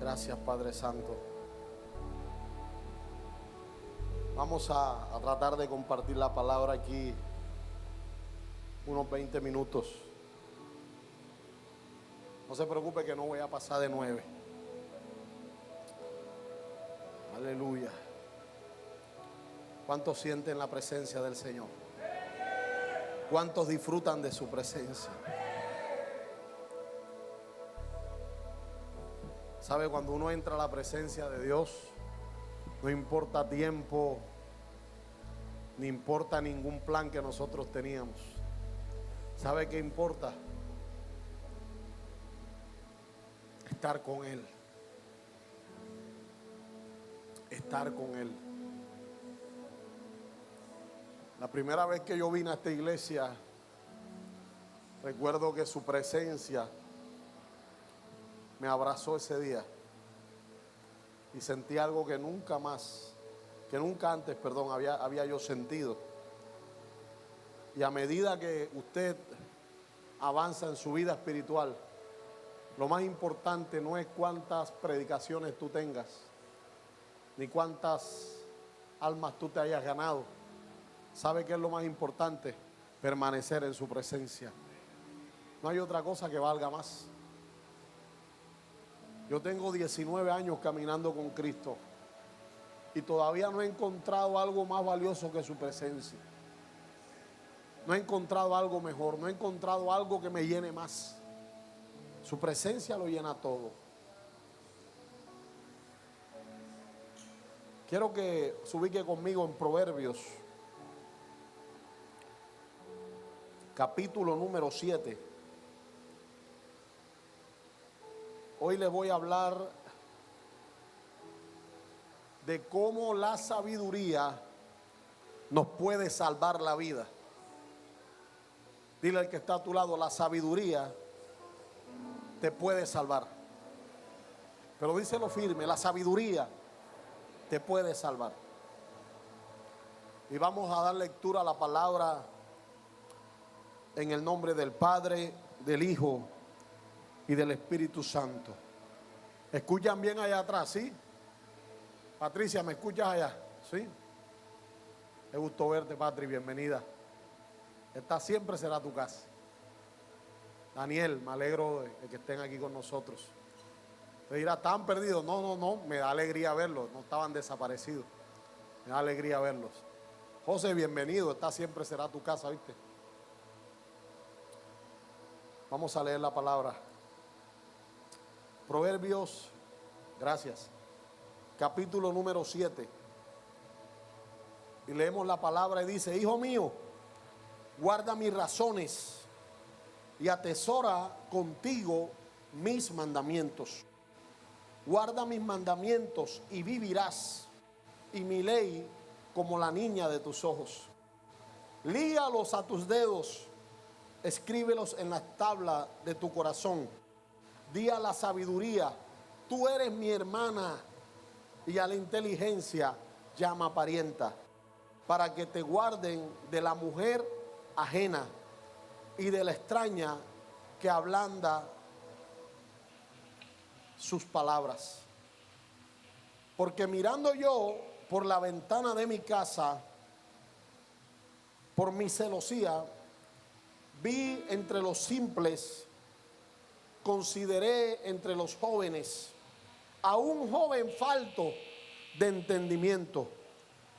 Gracias, Padre Santo. Vamos a tratar de compartir la palabra aquí unos 20 minutos. No se preocupe que no voy a pasar de 9. Aleluya. ¿Cuántos sienten la presencia del Señor? ¿Cuántos disfrutan de su presencia? ¿Sabe? Cuando uno entra a la presencia de Dios, no importa tiempo, ni importa ningún plan que nosotros teníamos. ¿Sabe qué importa? Estar con Él. Estar con Él. La primera vez que yo vine a esta iglesia, recuerdo que su presencia me abrazó ese día. Y sentí algo que nunca antes había yo sentido. Y a medida que usted avanza en su vida espiritual, lo más importante no es cuántas predicaciones tú tengas, ni cuántas almas tú te hayas ganado. ¿Sabe qué es lo más importante? Permanecer en su presencia. No hay otra cosa que valga más. Yo tengo 19 años caminando con Cristo y todavía no he encontrado algo más valioso que su presencia. No he encontrado algo mejor, no he encontrado algo que me llene más. Su presencia lo llena todo. Quiero que se ubique conmigo en Proverbios, capítulo número 7. Hoy les voy a hablar de cómo la sabiduría nos puede salvar la vida. Dile al que está a tu lado, la sabiduría te puede salvar. Pero díselo firme, la sabiduría te puede salvar. Y vamos a dar lectura a la palabra en el nombre del Padre, del Hijo y del Espíritu Santo. ¿Escuchan bien allá atrás? ¿Sí? Patricia, ¿me escuchas allá? ¿Sí? Me gustó verte, Patri, bienvenida. Esta siempre será tu casa. Daniel, me alegro de que estén aquí con nosotros. Te dirá, ¿estaban perdidos? No, me da alegría verlos, no estaban desaparecidos. Me da alegría verlos. José, bienvenido, esta siempre será tu casa, ¿viste? Vamos a leer la palabra. Proverbios, gracias, capítulo número 7. Y leemos la palabra y dice: Hijo mío, guarda mis razones y atesora contigo mis mandamientos. Guarda mis mandamientos y vivirás, y mi ley como la niña de tus ojos. Lígalos a tus dedos, escríbelos en la tabla de tu corazón. Di a la sabiduría, tú eres mi hermana, y a la inteligencia llama parienta, para que te guarden de la mujer ajena y de la extraña que ablanda sus palabras. Porque mirando yo por la ventana de mi casa, por mi celosía, vi entre los simples, consideré entre los jóvenes a un joven falto de entendimiento,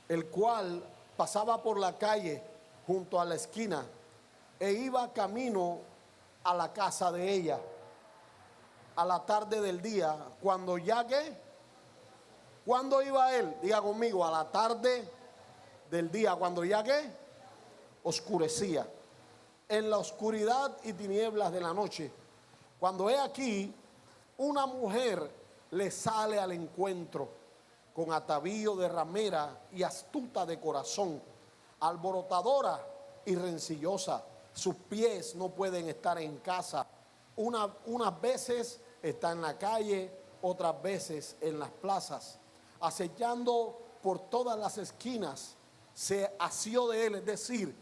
el cual pasaba por la calle junto a la esquina e iba camino a la casa de ella a la tarde del día, cuando ya que, ¿cuándo iba él? Diga conmigo, a la tarde del día, cuando ya que oscurecía, en la oscuridad y tinieblas de la noche, cuando he aquí una mujer le sale al encuentro con atavío de ramera y astuta de corazón, alborotadora y rencillosa. Sus pies no pueden estar en casa. Unas veces está en la calle, otras veces en las plazas, acechando por todas las esquinas. Se asió de él, es decir,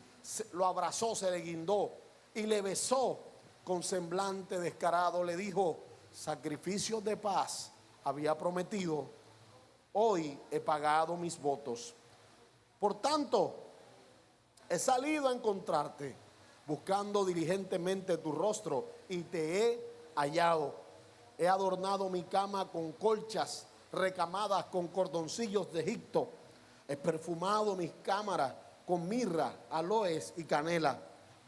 lo abrazó, se le guindó y le besó con semblante descarado. Le dijo: sacrificios de paz había prometido, hoy he pagado mis votos. Por tanto, he salido a encontrarte, buscando diligentemente tu rostro, y te he hallado. He adornado mi cama con colchas recamadas con cordoncillos de Egipto. He perfumado mis cámaras con mirra, aloes y canela.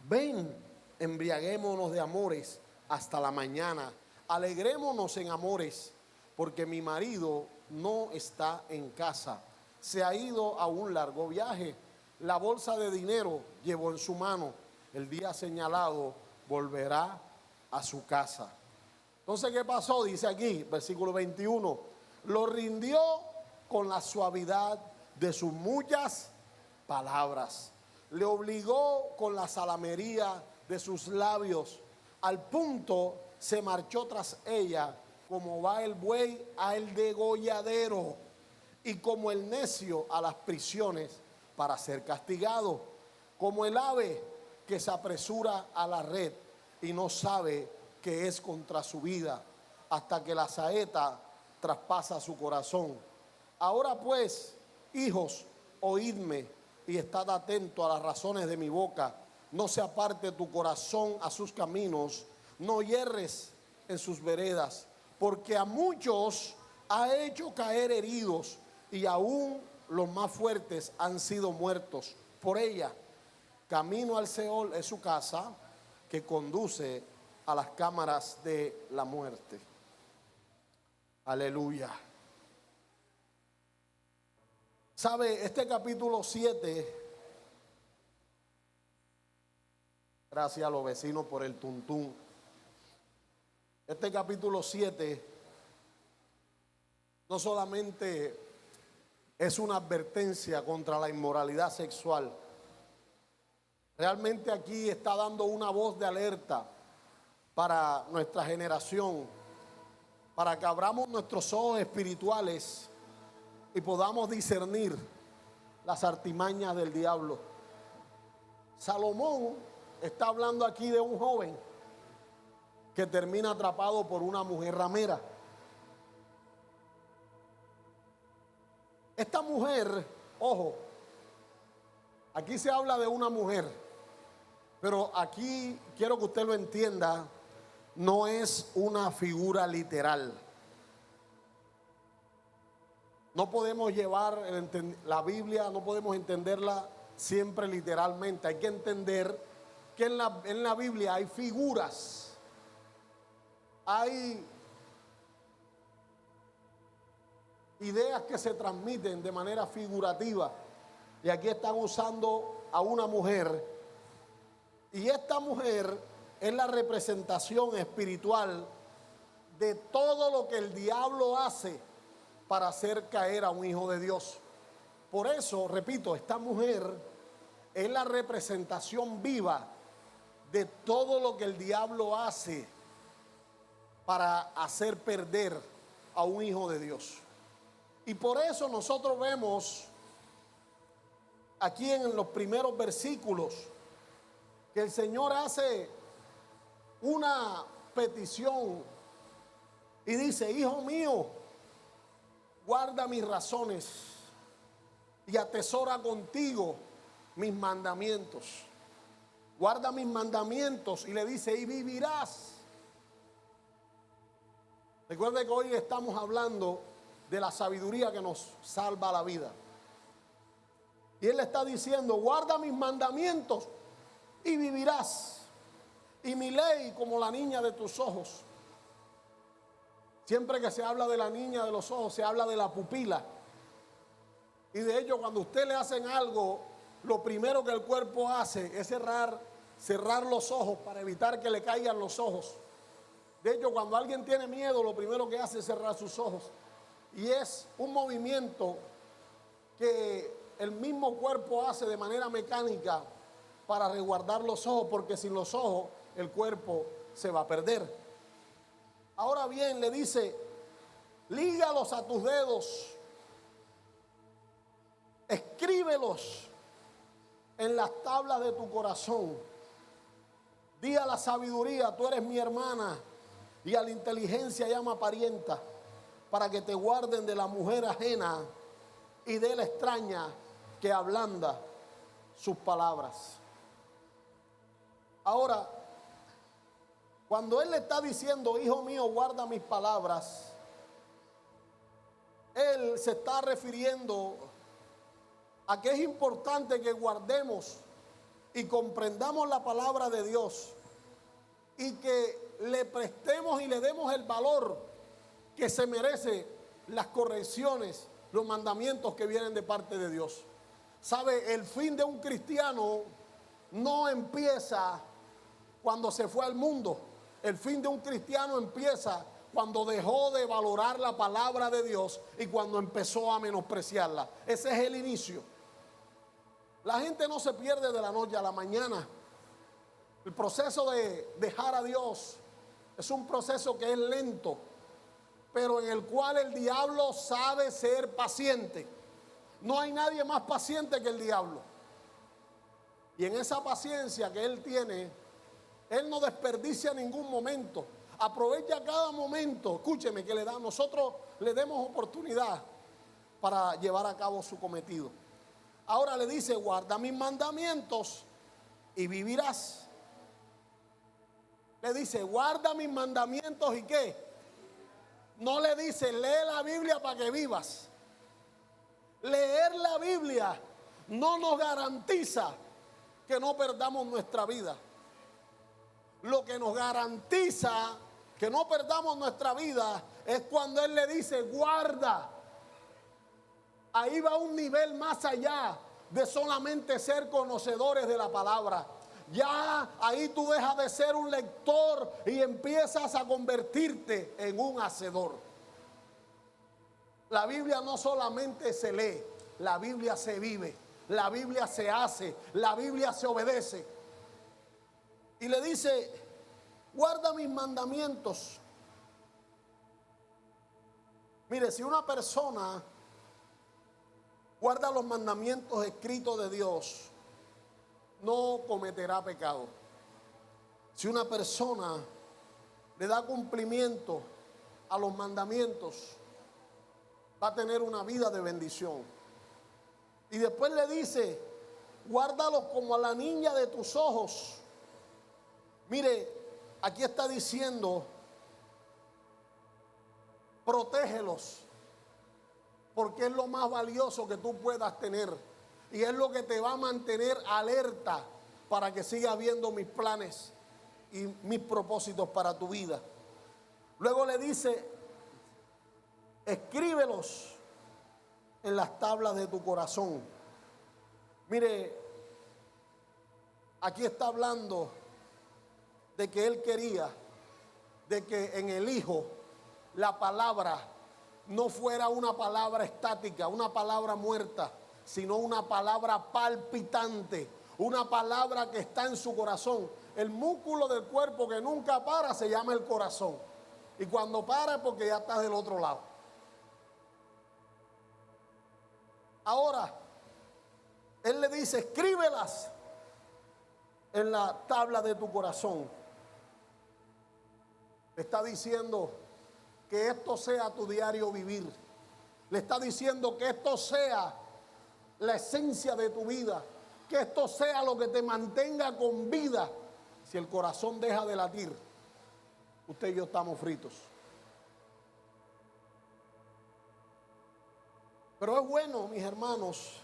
Ven, embriaguémonos de amores hasta la mañana. Alegrémonos en amores, porque mi marido no está en casa. Se ha ido a un largo viaje. La bolsa de dinero llevó en su mano. El día señalado volverá a su casa. Entonces, ¿qué pasó? Dice aquí, versículo 21. Lo rindió con la suavidad de sus muchas palabras. Le obligó con la salamería de sus labios. Al punto se marchó tras ella, como va el buey al degolladero, y como el necio a las prisiones para ser castigado, como el ave que se apresura a la red y no sabe que es contra su vida, hasta que la saeta traspasa su corazón. Ahora pues, hijos, oídme y estad atentos a las razones de mi boca. No se aparte tu corazón a sus caminos, no hierres en sus veredas, porque a muchos ha hecho caer heridos, y aún los más fuertes han sido muertos por ella. Camino al Seol es su casa, que conduce a las cámaras de la muerte. Aleluya. ¿Sabe? Este capítulo 7, gracias a los vecinos por el tuntún. Este capítulo 7 no solamente es una advertencia contra la inmoralidad sexual. Realmente aquí está dando una voz de alerta para nuestra generación, para que abramos nuestros ojos espirituales y podamos discernir las artimañas del diablo. Salomón está hablando aquí de un joven que termina atrapado por una mujer ramera. Esta mujer, ojo, aquí se habla de una mujer, pero aquí quiero que usted lo entienda, no es una figura literal. No podemos llevar la Biblia, no podemos entenderla siempre literalmente. Hay que entender que en la Biblia hay figuras, hay ideas que se transmiten de manera figurativa. Y aquí están usando a una mujer. Y esta mujer es la representación espiritual de todo lo que el diablo hace para hacer caer a un hijo de Dios. Por eso, repito, esta mujer es la representación viva de todo lo que el diablo hace para hacer perder a un hijo de Dios. Y por eso nosotros vemos aquí en los primeros versículos que el Señor hace una petición y dice: hijo mío, guarda mis razones y atesora contigo mis mandamientos. Guarda mis mandamientos, y le dice: y vivirás. Recuerde que hoy estamos hablando de la sabiduría que nos salva la vida. Y Él le está diciendo: guarda mis mandamientos y vivirás. Y mi ley como la niña de tus ojos. Siempre que se habla de la niña de los ojos, se habla de la pupila. Y de hecho, cuando a usted le hacen algo, lo primero que el cuerpo hace es cerrar los ojos para evitar que le caigan los ojos. De hecho, cuando alguien tiene miedo, lo primero que hace es cerrar sus ojos. Y es un movimiento que el mismo cuerpo hace de manera mecánica para resguardar los ojos, porque sin los ojos el cuerpo se va a perder. Ahora bien, le dice: lígalos a tus dedos, escríbelos en las tablas de tu corazón. Di a la sabiduría: tú eres mi hermana, y a la inteligencia llama parienta. para que te guarden de la mujer ajena y de la extraña que ablanda sus palabras. Ahora, cuando él le está diciendo, hijo mío, guarda mis palabras, él se está refiriendo a que es importante que guardemos y comprendamos la palabra de Dios y que le prestemos y le demos el valor que se merece las correcciones, los mandamientos que vienen de parte de Dios. ¿Sabe? El fin de un cristiano no empieza cuando se fue al mundo. El fin de un cristiano empieza cuando dejó de valorar la palabra de Dios y cuando empezó a menospreciarla. Ese es el inicio. La gente no se pierde de la noche a la mañana. El proceso de dejar a Dios es un proceso que es lento, pero en el cual el diablo sabe ser paciente. No hay nadie más paciente que el diablo. Y en esa paciencia que él tiene, él no desperdicia ningún momento. Aprovecha cada momento, escúcheme, que le da, nosotros le demos oportunidad para llevar a cabo su cometido. Ahora le dice, guarda mis mandamientos y vivirás. Le dice, guarda mis mandamientos y ¿qué? No le dice, lee la Biblia para que vivas. Leer la Biblia no nos garantiza que no perdamos nuestra vida. Lo que nos garantiza que no perdamos nuestra vida es cuando Él le dice, guarda. Ahí va un nivel más allá de solamente ser conocedores de la palabra. Ya ahí tú dejas de ser un lector y empiezas a convertirte en un hacedor. La Biblia no solamente se lee, la Biblia se vive, la Biblia se hace, la Biblia se obedece. Y le dice, guarda mis mandamientos. Mire, si una persona guarda los mandamientos escritos de Dios, no cometerá pecado. Si una persona le da cumplimiento a los mandamientos, va a tener una vida de bendición. Y después le dice, guárdalos como a la niña de tus ojos. Mire, aquí está diciendo, protégelos, porque es lo más valioso que tú puedas tener. Y es lo que te va a mantener alerta para que sigas viendo mis planes y mis propósitos para tu vida. Luego le dice, escríbelos en las tablas de tu corazón. Mire, aquí está hablando de que Él quería de que en el Hijo la palabra no fuera una palabra estática, una palabra muerta, sino una palabra palpitante, una palabra que está en su corazón. El músculo del cuerpo que nunca para se llama el corazón. Y cuando para es porque ya estás del otro lado. Ahora, Él le dice, escríbelas en la tabla de tu corazón. Le está diciendo que esto sea tu diario vivir. Le está diciendo que esto sea la esencia de tu vida, que esto sea lo que te mantenga con vida. Si el corazón deja de latir, usted y yo estamos fritos. Pero es bueno, mis hermanos,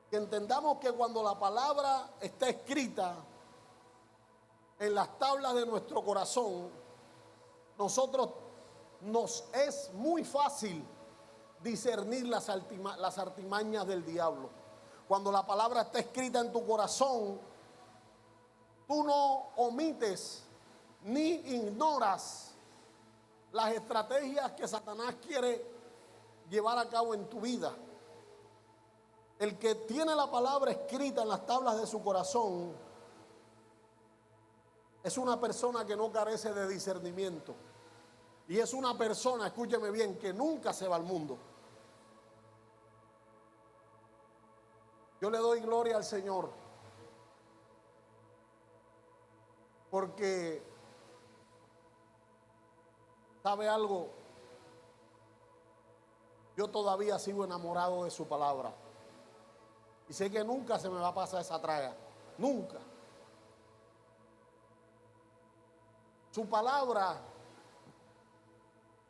que entendamos que cuando la palabra está escrita en las tablas de nuestro corazón, nosotros nos es muy fácil discernir las artimañas del diablo. Cuando la palabra está escrita en tu corazón, tú no omites ni ignoras las estrategias que Satanás quiere llevar a cabo en tu vida. El que tiene la palabra escrita en las tablas de su corazón es una persona que no carece de discernimiento. Y es una persona, escúcheme bien, que nunca se va al mundo. Yo le doy gloria al Señor, porque, ¿sabe algo? Yo todavía sigo enamorado de su palabra. Y sé que nunca se me va a pasar esa traga. Nunca. Su palabra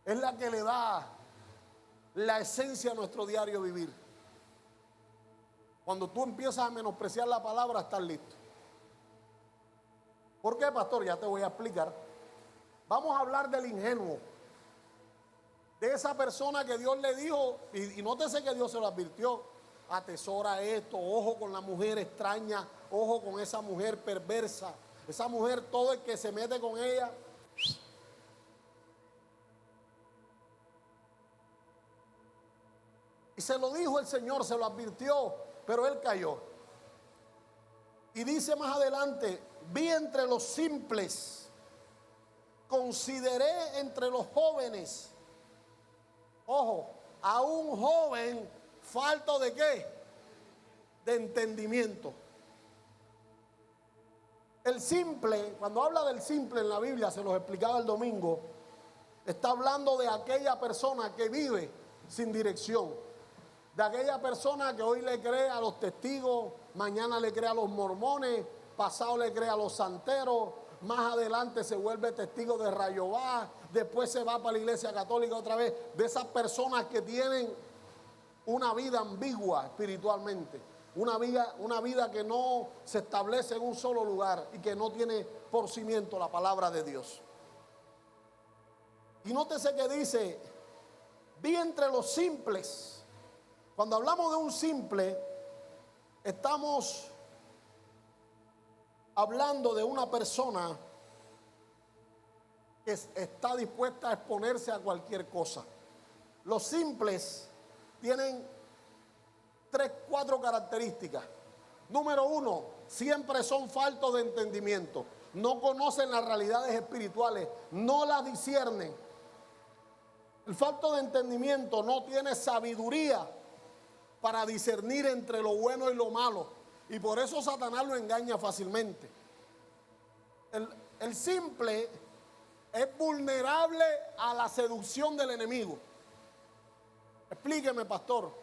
es la que le da la esencia a nuestro diario vivir. Cuando tú empiezas a menospreciar la palabra, estás listo. ¿Por qué, pastor? Ya te voy a explicar. Vamos a hablar del ingenuo. De esa persona que Dios le dijo, y nótese que Dios se lo advirtió: atesora esto, ojo con la mujer extraña, ojo con esa mujer perversa. Esa mujer, todo el que se mete con ella, y se lo dijo el Señor, se lo advirtió, pero él cayó. Y dice más adelante: vi entre los simples, consideré entre los jóvenes. Ojo, a un joven falto de ¿qué? De entendimiento. El simple, cuando habla del simple en la Biblia, se los explicaba el domingo, está hablando de aquella persona que vive sin dirección, de aquella persona que hoy le cree a los testigos, mañana le cree a los mormones, pasado le cree a los santeros, más adelante se vuelve testigo de Rayobá, después se va para la iglesia católica otra vez. De esas personas que tienen una vida ambigua espiritualmente, una vida que no se establece en un solo lugar y que no tiene por cimiento la palabra de Dios. Y nótese que dice: vi entre los simples. Cuando hablamos de un simple, estamos hablando de una persona que está dispuesta a exponerse a cualquier cosa. Los simples tienen 4 características. Número 1, siempre son faltos de entendimiento. No conocen las realidades espirituales, no las disciernen. El falto de entendimiento no tiene sabiduría para discernir entre lo bueno y lo malo. Y por eso Satanás lo engaña fácilmente. El simple es vulnerable a la seducción del enemigo. Explíqueme, pastor.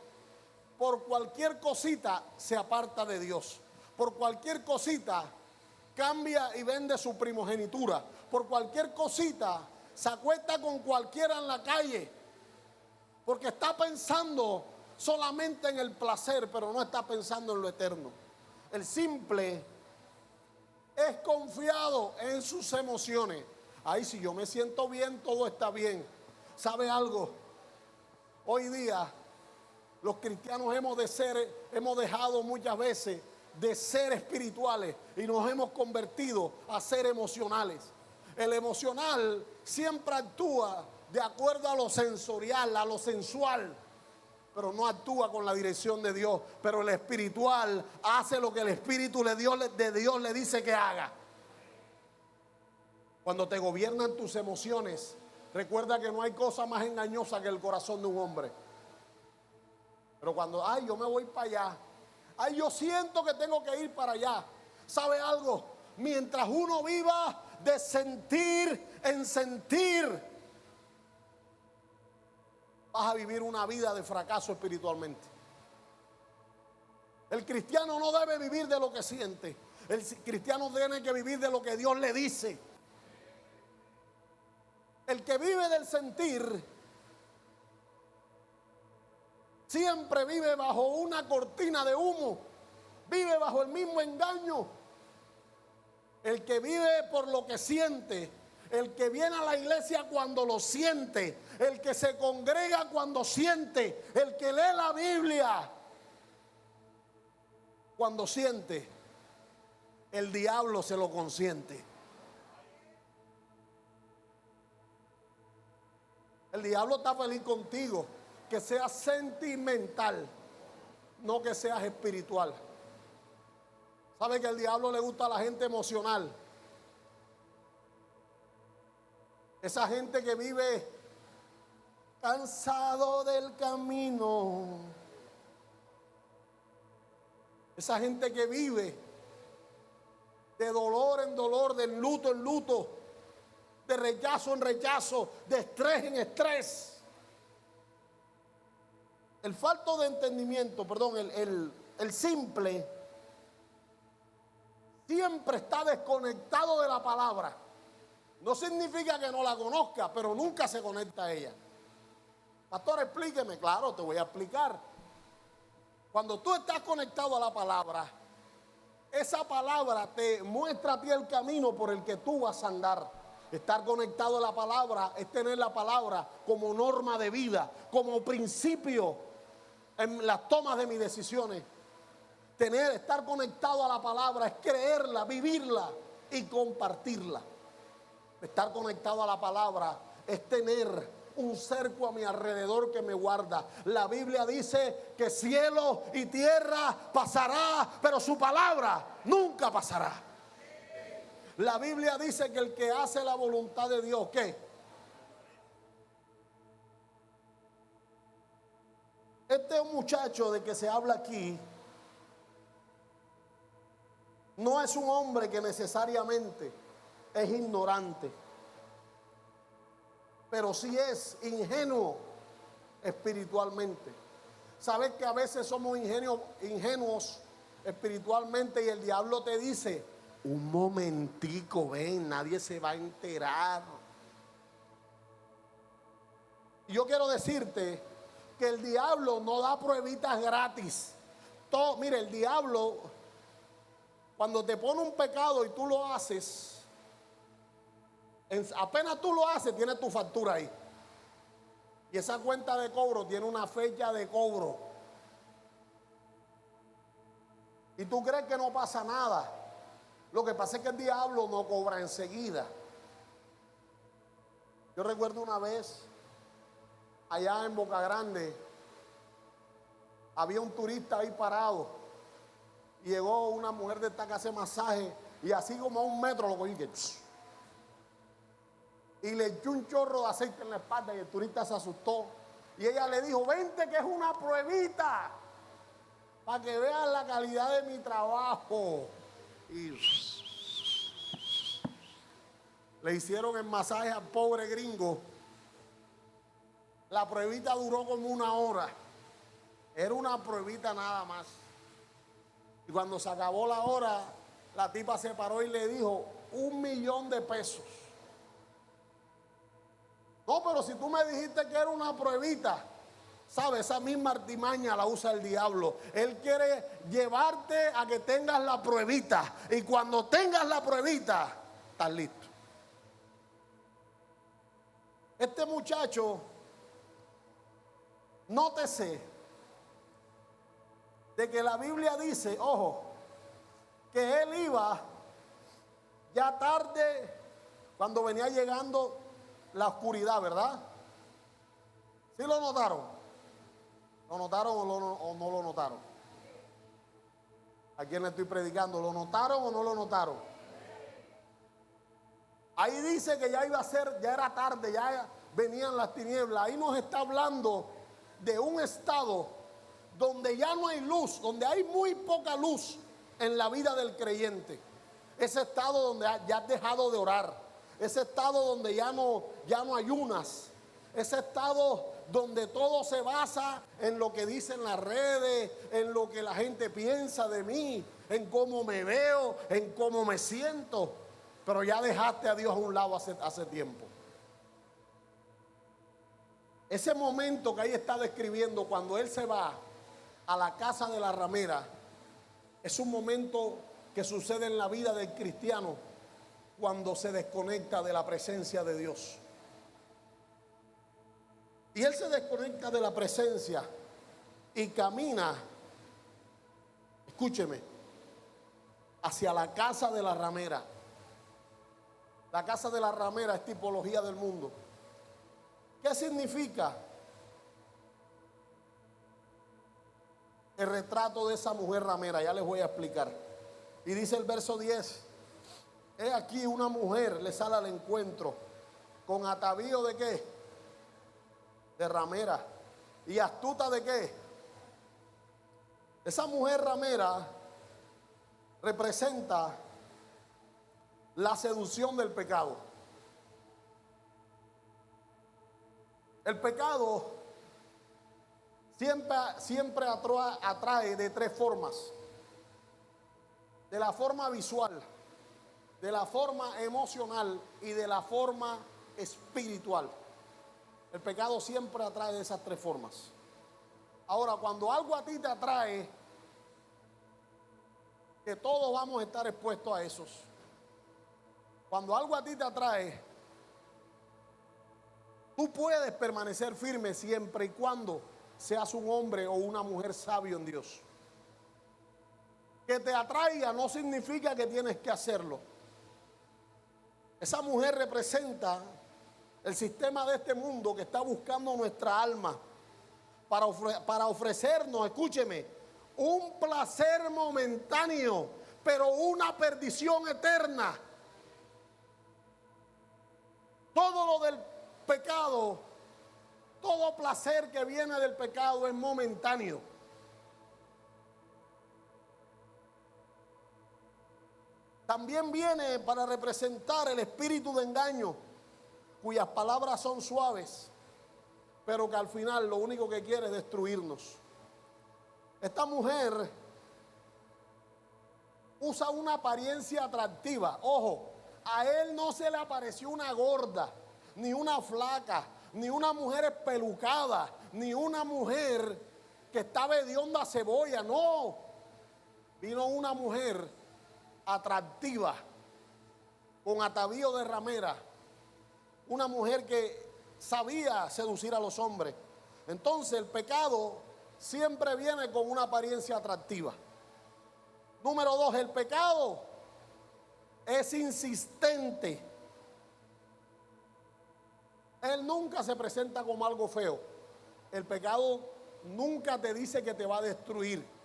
Por cualquier cosita se aparta de Dios. Por cualquier cosita cambia y vende su primogenitura. Por cualquier cosita se acuesta con cualquiera en la calle. Porque está pensando solamente en el placer, pero no está pensando en lo eterno. El simple es confiado en sus emociones. Ay, si yo me siento bien, todo está bien. ¿Sabe algo? Hoy día los cristianos hemos dejado muchas veces de ser espirituales y nos hemos convertido a ser emocionales. El emocional siempre actúa de acuerdo a lo sensorial, a lo sensual, pero no actúa con la dirección de Dios. Pero el espiritual hace lo que el Espíritu de Dios le dice que haga. Cuando te gobiernan tus emociones, recuerda que no hay cosa más engañosa que el corazón de un hombre. Pero cuando, ay, yo me voy para allá, ay, yo siento que tengo que ir para allá. ¿Sabe algo? Mientras uno viva de sentir en sentir, vas a vivir una vida de fracaso espiritualmente. El cristiano no debe vivir de lo que siente. El cristiano tiene que vivir de lo que Dios le dice. El que vive del sentir siempre vive bajo una cortina de humo, vive bajo el mismo engaño. El que vive por lo que siente, el que viene a la iglesia cuando lo siente, el que se congrega cuando siente, el que lee la Biblia cuando siente, el diablo se lo consiente. El diablo está feliz contigo, que seas sentimental, no que seas espiritual. ¿Sabe que al diablo le gusta a la gente emocional? Esa gente que vive cansado del camino. Esa gente que vive de dolor en dolor, de luto en luto, de rechazo en rechazo, de estrés en estrés. El falto de entendimiento, perdón, el simple siempre está desconectado de la palabra. No significa que no la conozca, pero nunca se conecta a ella. Pastor, explíqueme. Claro, te voy a explicar. Cuando tú estás conectado a la palabra, esa palabra te muestra a ti el camino por el que tú vas a andar. Estar conectado a la palabra es tener la palabra como norma de vida, como principio en las tomas de mis decisiones. Estar conectado a la palabra es creerla, vivirla y compartirla. Estar conectado a la palabra es tener un cerco a mi alrededor que me guarda. La Biblia dice que cielo y tierra pasará, pero su palabra nunca pasará. La Biblia dice que el que hace la voluntad de Dios, ¿qué? Este muchacho de que se habla aquí no es un hombre que necesariamente es ignorante, pero sí es ingenuo espiritualmente. ¿Sabes que a veces somos ingenuos espiritualmente y el diablo te dice, un momentico, ven, nadie se va a enterar? Y yo quiero decirte que el diablo no da pruebitas gratis. Mire, el diablo, cuando te pone un pecado y tú lo haces, apenas tú lo haces, tienes tu factura ahí. Y esa cuenta de cobro tiene una fecha de cobro. Y tú crees que no pasa nada. Lo que pasa es que el diablo no cobra enseguida. Yo recuerdo una vez, allá en Boca Grande, había un turista ahí parado. Y llegó una mujer de esta que hace masaje y así como a 1 metro lo cogí y le echó un chorro de aceite en la espalda y el turista se asustó. Y ella le dijo, vente que es una pruebita para que vean la calidad de mi trabajo. Y le hicieron el masaje al pobre gringo. La pruebita duró como 1 hora. Era una pruebita nada más. Y cuando se acabó la hora, la tipa se paró y le dijo, $1,000,000. No, pero si tú me dijiste que era una pruebita, ¿sabes? Esa misma artimaña la usa el diablo. Él quiere llevarte a que tengas la pruebita. Y cuando tengas la pruebita, estás listo. Este muchacho, nótese de que la Biblia dice, ojo, que él iba ya tarde cuando venía llegando la oscuridad, ¿verdad? ¿Sí lo notaron? ¿Lo notaron o no lo notaron? ¿A quién le estoy predicando? ¿Lo notaron o no lo notaron? Ahí dice que ya iba a ser, ya era tarde, ya venían las tinieblas. Ahí nos está hablando de un estado donde ya no hay luz, donde hay muy poca luz en la vida del creyente. Ese estado donde ya has dejado de orar, ese estado donde ya no ayunas, ese estado donde todo se basa en lo que dicen las redes, en lo que la gente piensa de mí, en cómo me veo, en cómo me siento, pero ya dejaste a Dios a un lado hace tiempo. Ese momento que ahí está describiendo cuando él se va a la casa de la ramera, es un momento que sucede en la vida del cristiano cuando se desconecta de la presencia de Dios. Y él se desconecta de la presencia y camina, escúcheme, hacia la casa de la ramera. La casa de la ramera es tipología del mundo. ¿Qué significa el retrato de esa mujer ramera? Ya les voy a explicar. Y dice el verso 10, he aquí una mujer le sale al encuentro con atavío de ¿qué? De ramera. ¿Y astuta de qué? Esa mujer ramera representa la seducción del pecado. El pecado siempre atrae de tres formas: de la forma visual, de la forma emocional y de la forma espiritual. El pecado siempre atrae de esas tres formas. Ahora, cuando algo a ti te atrae, que todos vamos a estar expuestos a esos. Cuando algo a ti te atrae, tú puedes permanecer firme siempre y cuando seas un hombre o una mujer sabio en Dios. Que te atraiga no significa que tienes que hacerlo. Esa mujer representa el sistema de este mundo que está buscando nuestra alma para ofrecernos, escúcheme, un placer momentáneo, pero una perdición eterna. Todo lo del pecado, todo placer que viene del pecado es momentáneo. También viene para representar el espíritu de engaño, cuyas palabras son suaves, pero que al final lo único que quiere es destruirnos. Esta mujer usa una apariencia atractiva. Ojo, a él no se le apareció una gorda, ni una flaca, ni una mujer espelucada, ni una mujer que estaba hedionda a cebolla. No, vino una mujer atractiva, con atavío de ramera, una mujer que sabía seducir a los hombres. Entonces el pecado siempre viene con una apariencia atractiva. Número 2, el pecado es insistente. Él nunca se presenta como algo feo. El pecado nunca te dice que te va a destruir.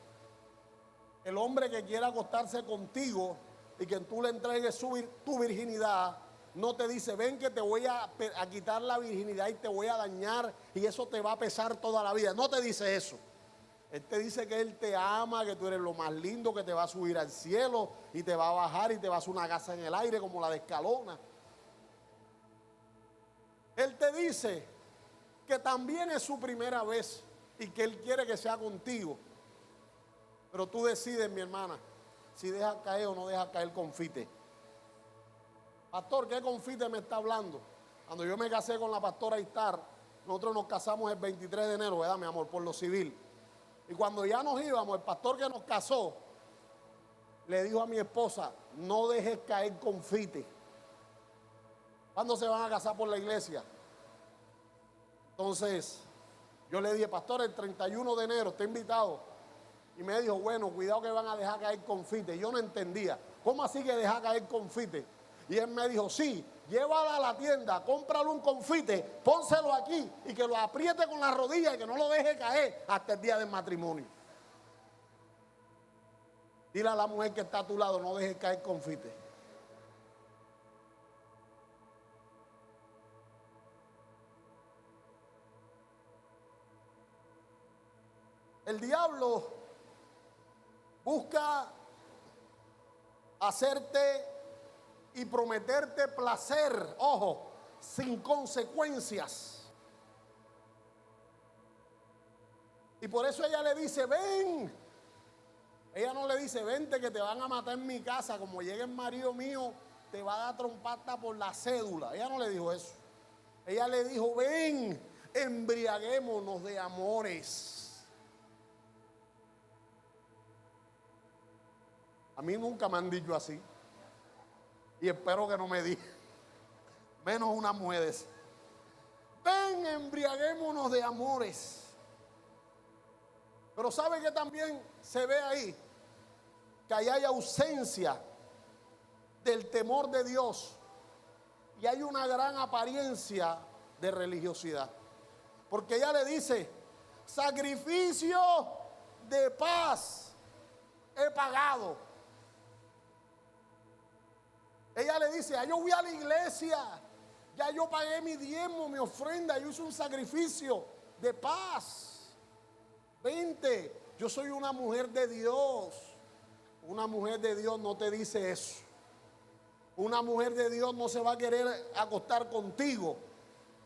El hombre que quiera acostarse contigo y que tú le entregues tu virginidad, no te dice: ven que te voy a quitar la virginidad y te voy a dañar y eso te va a pesar toda la vida. No te dice eso. Él te dice que Él te ama, que tú eres lo más lindo, que te va a subir al cielo y te va a bajar y te va a hacer una casa en el aire como la de Escalona. Él te dice que también es su primera vez y que Él quiere que sea contigo. Pero tú decides, mi hermana, si dejas caer o no dejas caer el confite. Pastor, ¿qué confite me está hablando? Cuando yo me casé con la pastora Istar, nosotros nos casamos el 23 de enero, ¿verdad, mi amor? Por lo civil. Y cuando ya nos íbamos, el pastor que nos casó le dijo a mi esposa: no dejes caer confite. ¿Cuándo se van a casar por la iglesia? Entonces, yo le dije: pastor, el 31 de enero está invitado. Y me dijo: bueno, cuidado que van a dejar caer confite. Yo no entendía. ¿Cómo así que dejar caer confite? Y él me dijo: sí, llévala a la tienda, cómprale un confite, pónselo aquí y que lo apriete con la rodilla y que no lo deje caer hasta el día del matrimonio. Dile a la mujer que está a tu lado: no dejes caer confite. El diablo busca hacerte y prometerte placer, ojo, sin consecuencias. Y por eso ella le dice: ven. Ella no le dice: vente que te van a matar en mi casa, como llegue el marido mío te va a dar trompata por la cédula. Ella no le dijo eso. Ella le dijo: ven, embriaguémonos de amores. A mí nunca me han dicho así. Y espero que no me digan. Menos una mujer de esa. Ven, embriaguémonos de amores. Pero ¿sabe que también se ve ahí? Que ahí hay ausencia del temor de Dios. Y hay una gran apariencia de religiosidad. Porque ella le dice: sacrificio de paz he pagado. Ella le dice: ya yo voy a la iglesia, ya yo pagué mi diezmo, mi ofrenda, yo hice un sacrificio de paz. Vente, yo soy una mujer de Dios. Una mujer de Dios no te dice eso. Una mujer de Dios no se va a querer acostar contigo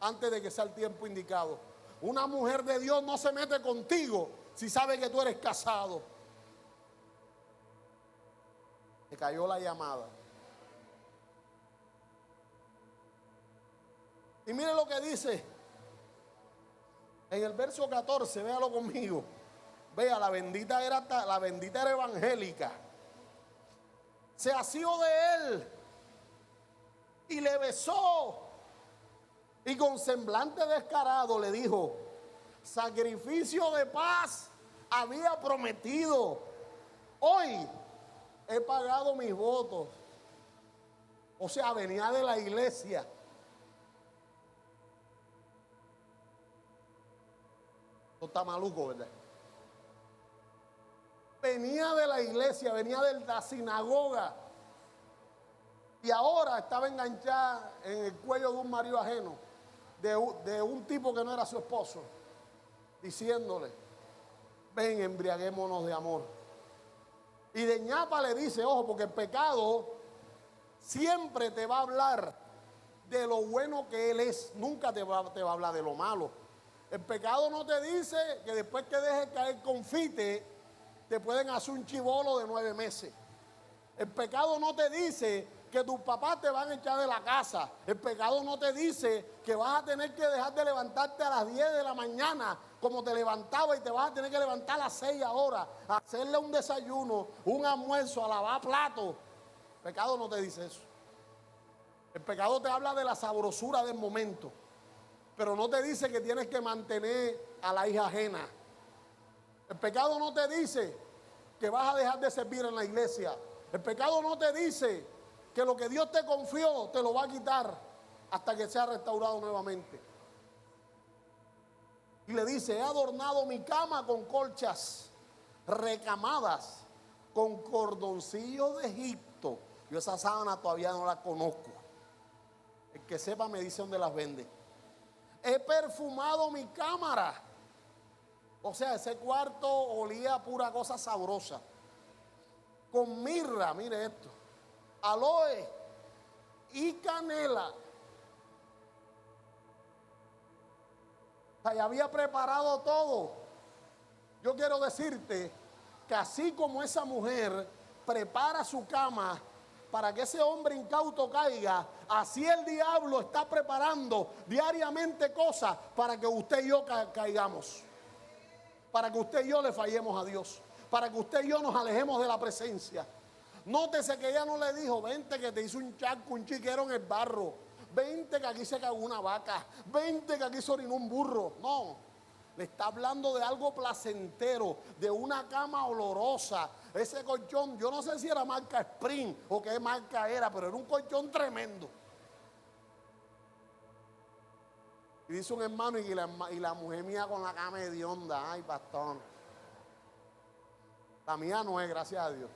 antes de que sea el tiempo indicado. Una mujer de Dios no se mete contigo si sabe que tú eres casado. Se cayó la llamada. Y mire lo que dice en el verso 14, véalo conmigo. Vea, la bendita era evangélica. Se asió de él y le besó. Y con semblante descarado le dijo: sacrificio de paz había prometido. Hoy he pagado mis votos. O sea, venía de la iglesia. Esto está maluco, ¿verdad? Venía de la iglesia, venía de la sinagoga. Y ahora estaba enganchada en el cuello de un marido ajeno, de un tipo que no era su esposo, diciéndole: ven, embriaguémonos de amor. Y de ñapa le dice: ojo, porque el pecado siempre te va a hablar de lo bueno que él es, nunca te va a hablar de lo malo. El pecado no te dice que después que dejes caer confite, te pueden hacer un chibolo de 9 meses. El pecado no te dice que tus papás te van a echar de la casa. El pecado no te dice que vas a tener que dejar de levantarte a las 10 de la mañana como te levantaba y te vas a tener que levantar a las 6 ahora, a hacerle un desayuno, un almuerzo, a lavar platos. El pecado no te dice eso. El pecado te habla de la sabrosura del momento, pero no te dice que tienes que mantener a la hija ajena. El pecado no te dice que vas a dejar de servir en la iglesia. El pecado no te dice que lo que Dios te confió te lo va a quitar hasta que sea restaurado nuevamente. Y le dice: he adornado mi cama con colchas recamadas, con cordoncillos de Egipto. Yo esa sábana todavía no la conozco. El que sepa me dice dónde las vende. He perfumado mi cámara. O sea, ese cuarto olía a pura cosa sabrosa. Con mirra, mire esto, aloe y canela. O sea, ya había preparado todo. Yo quiero decirte que así como esa mujer prepara su cama para que ese hombre incauto caiga, así el diablo está preparando diariamente cosas para que usted y yo caigamos. Para que usted y yo le fallemos a Dios. Para que usted y yo nos alejemos de la presencia. Nótese que ella no le dijo: vente que te hizo un charco, un chiquero en el barro. Vente que aquí se cagó una vaca. Vente que aquí se orinó un burro. No, le está hablando de algo placentero, de una cama olorosa. Ese colchón, yo no sé si era marca Spring o qué marca era, pero era un colchón tremendo. Y dice un hermano: y la mujer mía con la cama hedionda. Ay, pastor. La mía no es, gracias a Dios.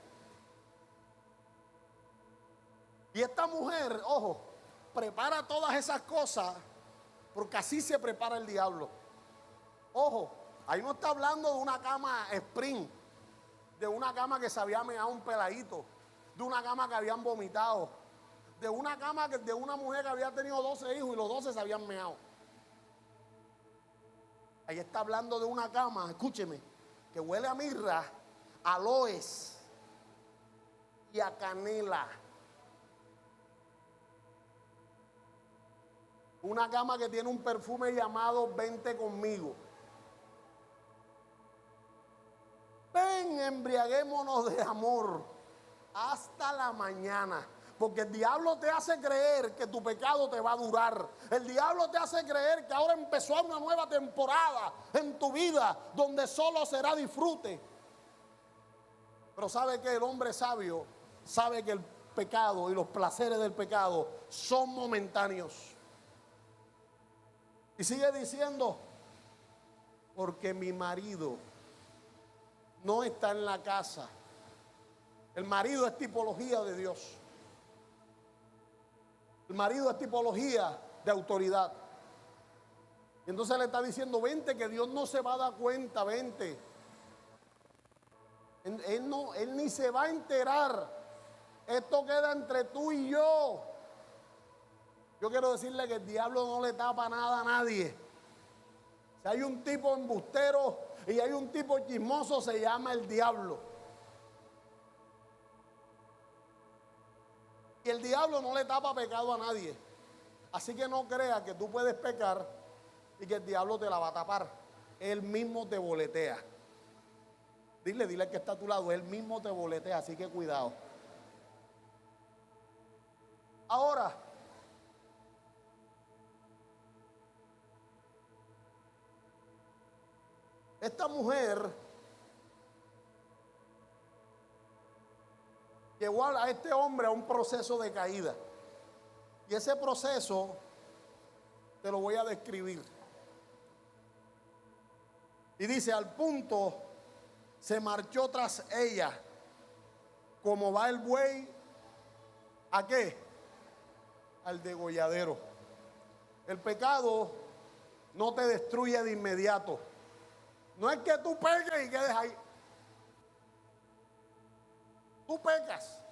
Y esta mujer, ojo, prepara todas esas cosas porque así se prepara el diablo. Ojo, ahí no está hablando de una cama Spring, de una cama que se había meado un peladito, de una cama que habían vomitado, de una cama de una mujer que había tenido 12 hijos y los 12 se habían meado. Ahí está hablando de una cama, escúcheme, que huele a mirra, aloes y a canela. Una cama que tiene un perfume llamado Vente conmigo. Ven, embriaguémonos de amor hasta la mañana. Porque el diablo te hace creer que tu pecado te va a durar. El diablo te hace creer que ahora empezó una nueva temporada en tu vida donde solo será disfrute. Pero sabe que el hombre sabio sabe que el pecado y los placeres del pecado son momentáneos. Y sigue diciendo: porque mi marido no está en la casa. El marido es tipología de Dios. El marido es tipología de autoridad. Y entonces le está diciendo: vente, que Dios no se va a dar cuenta, vente. Él ni se va a enterar. Esto queda entre tú y yo. Yo quiero decirle que el diablo no le tapa nada a nadie. Si hay un tipo embustero y hay un tipo chismoso, se llama el diablo. Y el diablo no le tapa pecado a nadie. Así que no creas que tú puedes pecar y que el diablo te la va a tapar. Él mismo te boletea. Dile que está a tu lado, él mismo te boletea, así que cuidado. Ahora, esta mujer llevó a este hombre a un proceso de caída. Y ese proceso te lo voy a describir. Y dice, al punto se marchó tras ella, como va el buey, ¿a qué? Al degolladero. El pecado no te destruye de inmediato. No es que tú peques y quedes ahí. Tú pecas.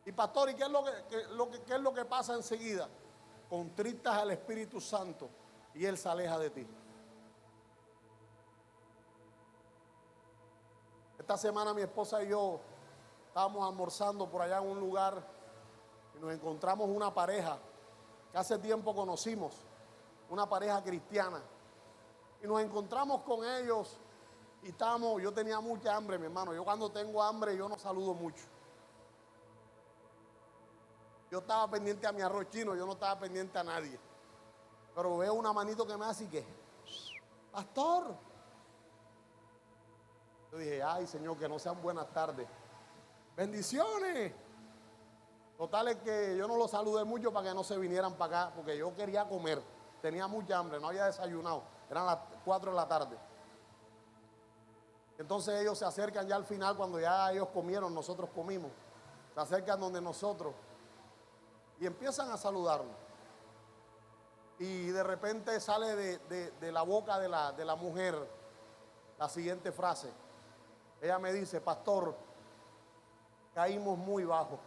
Y pastor, ¿y qué es lo que pasa enseguida? Contristas al Espíritu Santo y Él se aleja de ti. Esta semana mi esposa y yo estábamos almorzando por allá en un lugar y nos encontramos una pareja que hace tiempo conocimos, una pareja cristiana. Y nos encontramos con ellos y yo tenía mucha hambre, mi hermano. Yo cuando tengo hambre yo no saludo mucho. Yo estaba pendiente a mi arroz chino, yo no estaba pendiente a nadie. Pero veo una manito que me hace y que, pastor. Yo dije, ay Señor, que no sean buenas tardes. Bendiciones. Total es que yo no los saludé mucho para que no se vinieran para acá, porque yo quería comer. Tenía mucha hambre, no había desayunado. Eran las 4 de la tarde. Entonces ellos se acercan ya al final, cuando ya ellos comieron, nosotros comimos. Se acercan donde nosotros y empiezan a saludarnos. Y de repente sale de la boca de la mujer la siguiente frase. Ella me dice, pastor, caímos muy bajo.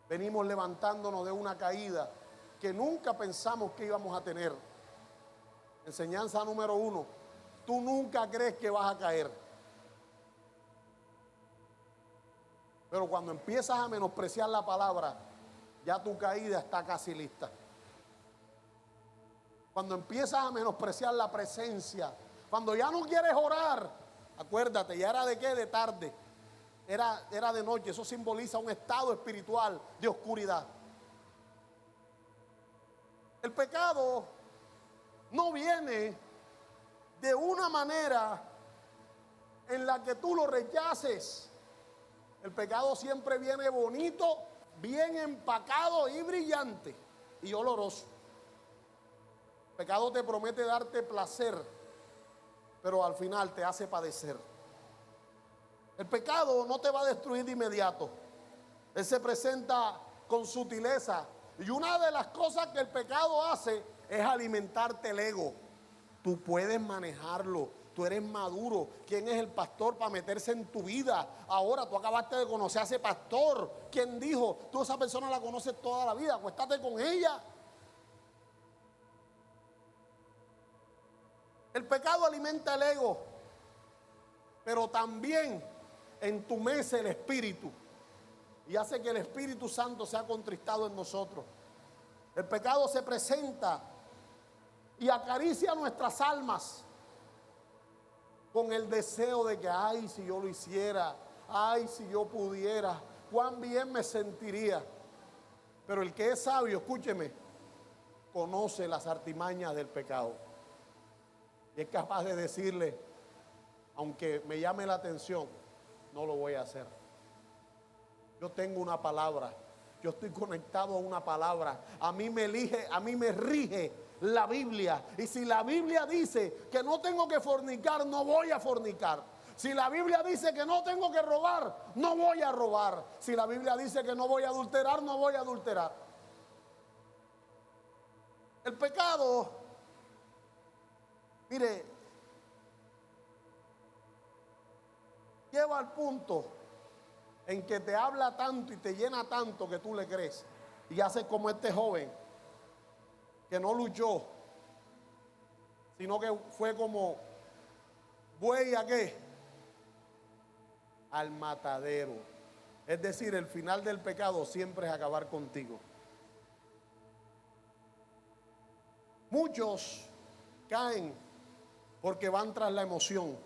Venimos levantándonos de una caída que nunca pensamos que íbamos a tener. Enseñanza número 1, tú nunca crees que vas a caer. Pero cuando empiezas a menospreciar la palabra, ya tu caída está casi lista. Cuando empiezas a menospreciar la presencia, cuando ya no quieres orar, acuérdate, ya era de qué, de tarde, era de noche. Eso simboliza un estado espiritual de oscuridad. El pecado no viene de una manera en la que tú lo rechaces. El pecado siempre viene bonito, bien empacado y brillante y oloroso. El pecado te promete darte placer, pero al final te hace padecer. El pecado no te va a destruir de inmediato. Él se presenta con sutileza. Y una de las cosas que el pecado hace es alimentarte el ego. Tú puedes manejarlo. Tú eres maduro. ¿Quién es el pastor para meterse en tu vida? Ahora tú acabaste de conocer a ese pastor. ¿Quién dijo? Tú esa persona la conoces toda la vida. Acuéstate con ella. El pecado alimenta el ego, pero también entumece el espíritu y hace que el Espíritu Santo sea contristado en nosotros. El pecado se presenta y acaricia nuestras almas con el deseo de que, ay, si yo lo hiciera, ay, si yo pudiera, cuán bien me sentiría. Pero el que es sabio, escúcheme, conoce las artimañas del pecado y es capaz de decirle, aunque me llame la atención, no lo voy a hacer. Yo tengo una palabra, yo estoy conectado a una palabra. A mí me rige la Biblia. Y si la Biblia dice que no tengo que fornicar, no voy a fornicar. Si la Biblia dice que no tengo que robar, no voy a robar. Si la Biblia dice que no voy a adulterar, no voy a adulterar. El pecado, mire, lleva al punto en que te habla tanto y te llena tanto que tú le crees. Y hace como este joven que no luchó, sino que fue como buey a qué, al matadero. Es decir, el final del pecado siempre es acabar contigo. Muchos caen porque van tras la emoción,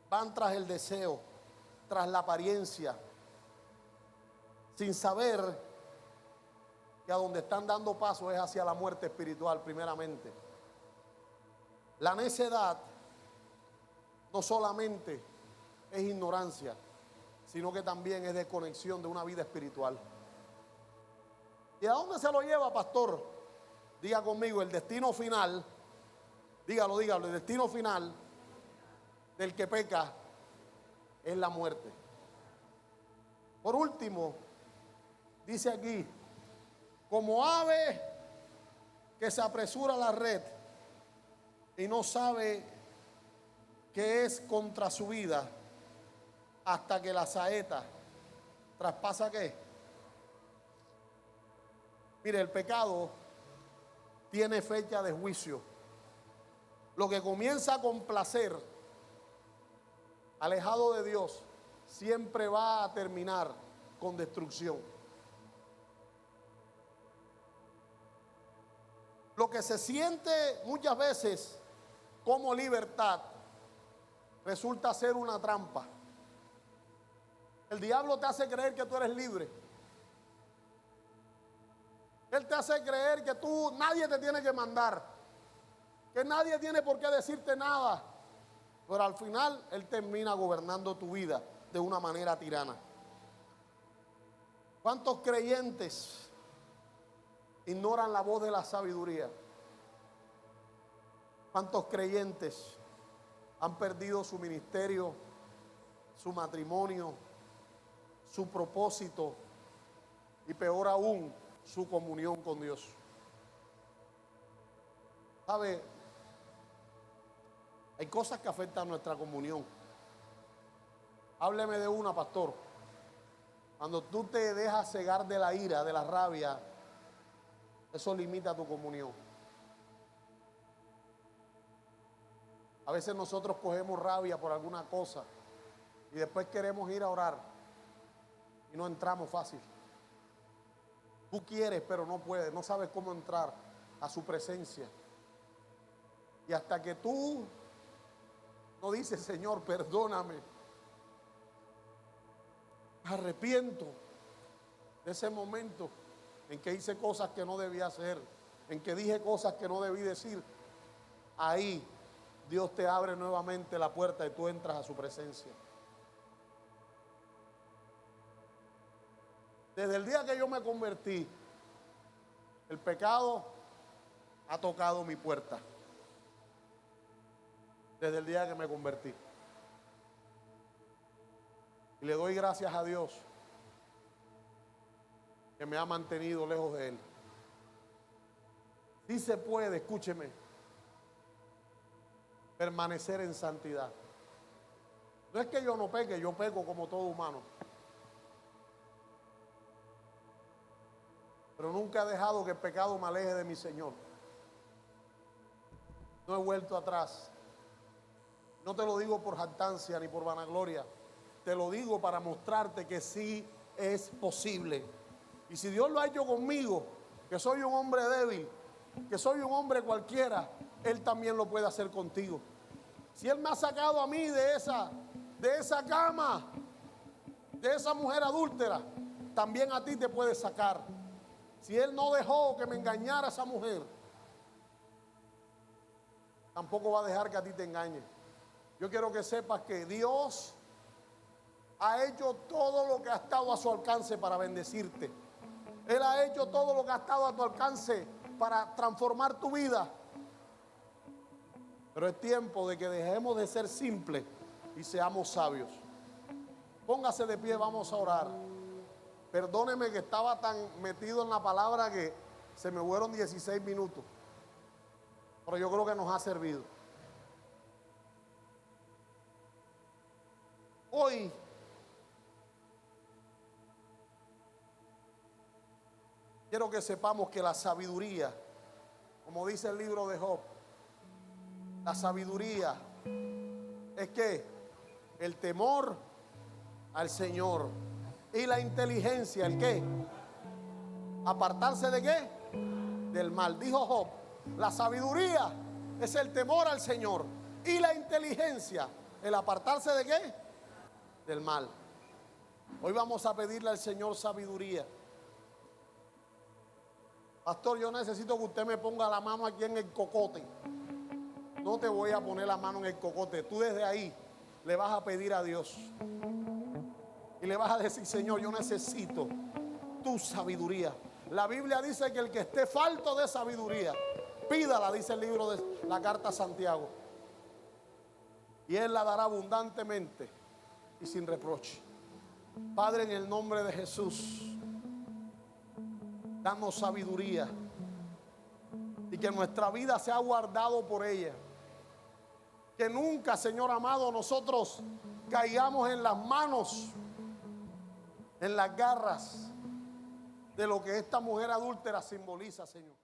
van tras el deseo, tras la apariencia, sin saber que a donde están dando paso es hacia la muerte espiritual primeramente. La necedad no solamente es ignorancia, sino que también es desconexión de una vida espiritual. ¿Y a dónde se lo lleva, pastor? Diga conmigo, el destino final, dígalo, el destino final del que peca es la muerte. Por último, dice aquí, como ave que se apresura a la red y no sabe que es contra su vida hasta que la saeta traspasa ¿qué? Mire, el pecado tiene fecha de juicio. Lo que comienza con placer, alejado de Dios, siempre va a terminar con destrucción. Lo que se siente muchas veces como libertad resulta ser una trampa. El diablo te hace creer que tú eres libre. Él te hace creer que nadie te tiene que mandar, que nadie tiene por qué decirte nada. Pero al final él termina gobernando tu vida de una manera tirana. ¿Cuántos creyentes ignoran la voz de la sabiduría? ¿Cuántos creyentes han perdido su ministerio, su matrimonio, su propósito y peor aún, su comunión con Dios? ¿Sabe? Hay cosas que afectan nuestra comunión. Hábleme de una, pastor. Cuando tú te dejas cegar de la ira, de la rabia, eso limita tu comunión. A veces nosotros cogemos rabia por alguna cosa y después queremos ir a orar y no entramos fácil. Tú quieres, pero no puedes, no sabes cómo entrar a su presencia. Y hasta que tú no dices, Señor, perdóname, me arrepiento de ese momento en que hice cosas que no debía hacer, en que dije cosas que no debí decir, ahí Dios te abre nuevamente la puerta y tú entras a su presencia. Desde el día que yo me convertí, el pecado ha tocado mi puerta. Desde el día que me convertí. Y le doy gracias a Dios que me ha mantenido lejos de Él. Sí se puede, escúcheme, permanecer en santidad. No es que yo no peque, yo peco como todo humano. Pero nunca he dejado que el pecado me aleje de mi Señor. No he vuelto atrás. No te lo digo por jactancia ni por vanagloria. Te lo digo para mostrarte que sí es posible. Y si Dios lo ha hecho conmigo, que soy un hombre débil, que soy un hombre cualquiera, Él también lo puede hacer contigo. Si Él me ha sacado a mí de esa cama, de esa mujer adúltera, también a ti te puede sacar. Si Él no dejó que me engañara esa mujer, tampoco va a dejar que a ti te engañe. Yo quiero que sepas que Dios ha hecho todo lo que ha estado a su alcance para bendecirte. Él ha hecho todo lo que ha estado a tu alcance para transformar tu vida. Pero es tiempo de que dejemos de ser simples y seamos sabios. Póngase de pie, vamos a orar. Perdóneme que estaba tan metido en la palabra que se me fueron 16 minutos. Pero yo creo que nos ha servido. Hoy quiero que sepamos que la sabiduría, como dice el libro de Job, La sabiduría es que el temor al Señor. Y la inteligencia, ¿el qué? Apartarse de qué? Del mal. Dijo Job, la sabiduría es el temor al Señor. Y la inteligencia, el apartarse de qué? Del mal. Hoy vamos a pedirle al Señor sabiduría. Pastor, yo necesito que usted me ponga la mano aquí en el cocote. No te voy a poner la mano en el cocote. Tú desde ahí le vas a pedir a Dios. Y le vas a decir, Señor, yo necesito tu sabiduría. La Biblia dice que el que esté falto de sabiduría, pídala, dice el libro de la carta a Santiago. Y Él la dará abundantemente y sin reproche. Padre, en el nombre de Jesús, danos sabiduría y que nuestra vida sea guardado por ella. Que nunca, Señor amado, nosotros caigamos en las manos, en las garras de lo que esta mujer adúltera simboliza, Señor.